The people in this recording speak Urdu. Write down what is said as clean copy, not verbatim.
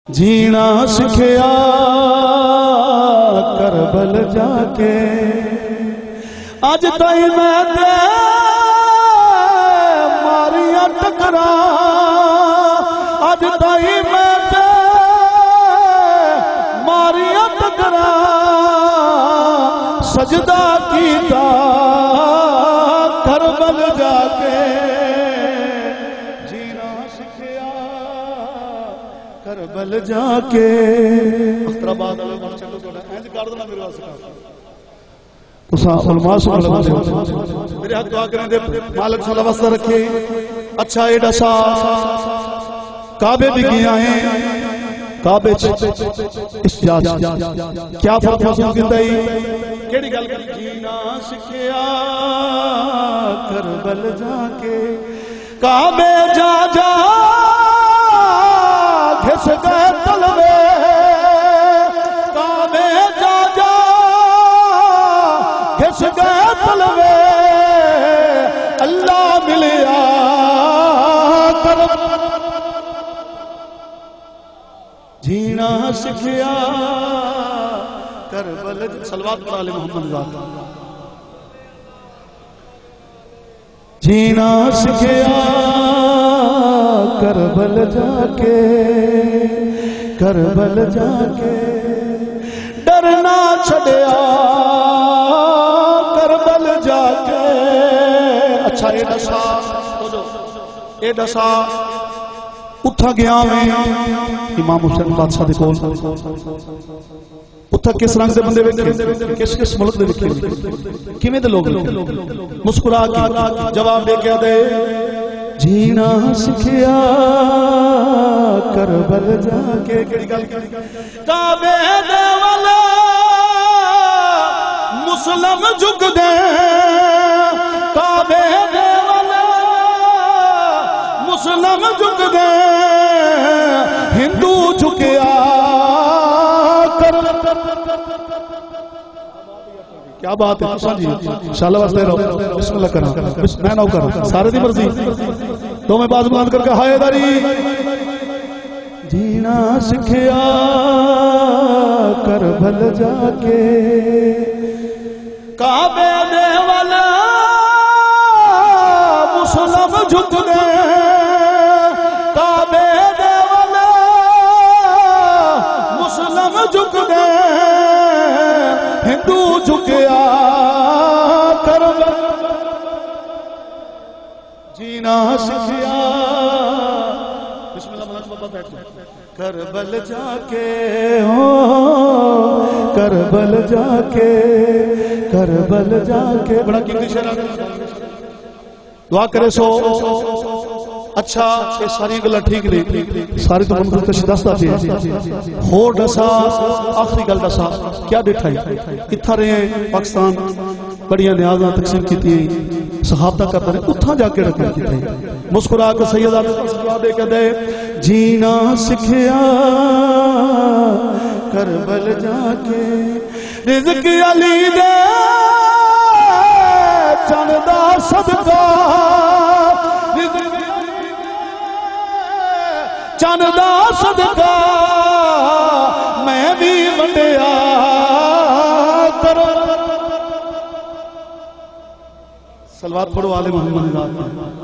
جینا سکھیا کربل جا کے اج تائی میں تے ماریاں ٹکرا اج تائی میں تے ماریاں ٹکرا سجدہ کیتا کربل جا کے کربل جا کے اختراباد میرے حق دعا کریں دے مالک صلی اللہ وسلم رکھے اچھا ایڈا سا کعبے بھی گیا ہیں کعبے اشجاج کیا فرق حضور کی تائی کیڑی گل کر جینا سکھیا کربل جا کے کعبے جا جا گھس گئے تلوے کعبے جا جا گھس گئے تلوے اللہ ملیا جینا سکھیا کربل صلوات پر آل محمد ذات جینا سکھیا کربل جا کے کربل جا کے ڈرنا چھڑیا کربل جا کے اچھا اے دسا اٹھا گیا میں امام حسین بادشاہ دے کول اٹھا کس رنگ دے بندے ویکھے کس ملک دے ویکھے کیویں دے لوگ مسکرا کے جواب دے کے دے جینا سکھیا کربل جا کے کعبے دے والا مسلم جھک دے کعبے دے والا مسلم جھک دے ہندو جھکیا کیا بات ہے جی انشاءاللہ واسطے رہو بسم اللہ کرنا میں نہ کروں سارے دی مرضی تو میں باز بلند کر کے ہائے داری جینا سکھیا کربل جا کے کعبے دے والا مسلم جھک دے کعبے دے والا مسلم جھک دے ہندو جھکیا کربل جینا سکھیا بسم اللہ ملک بابا بیٹھ کربل جا کے ہو کربل جا کے کربل جا کے بڑا قیمتی شعر دعا کرے سو اچھا یہ ساری گلا ٹھیک نہیں ساری تو منظور کشی دستا پہ ہو ڈسا آخری گل ڈسا کیا ڈٹھائی اتھا رہے ہیں پاکستان بڑیاں نیازاں تقسیم کی تھی صحابتہ کرتا رہے اتھا جا کے رکھنے کی تھی مسکرا کے سیدہ دے کے دے جینا سکھیا کربل جا کے رزق علی دے چندہ صدقہ چندہ صدقہ میں بھی ونڈیا کرو صلوات پڑھو آل محمد ذات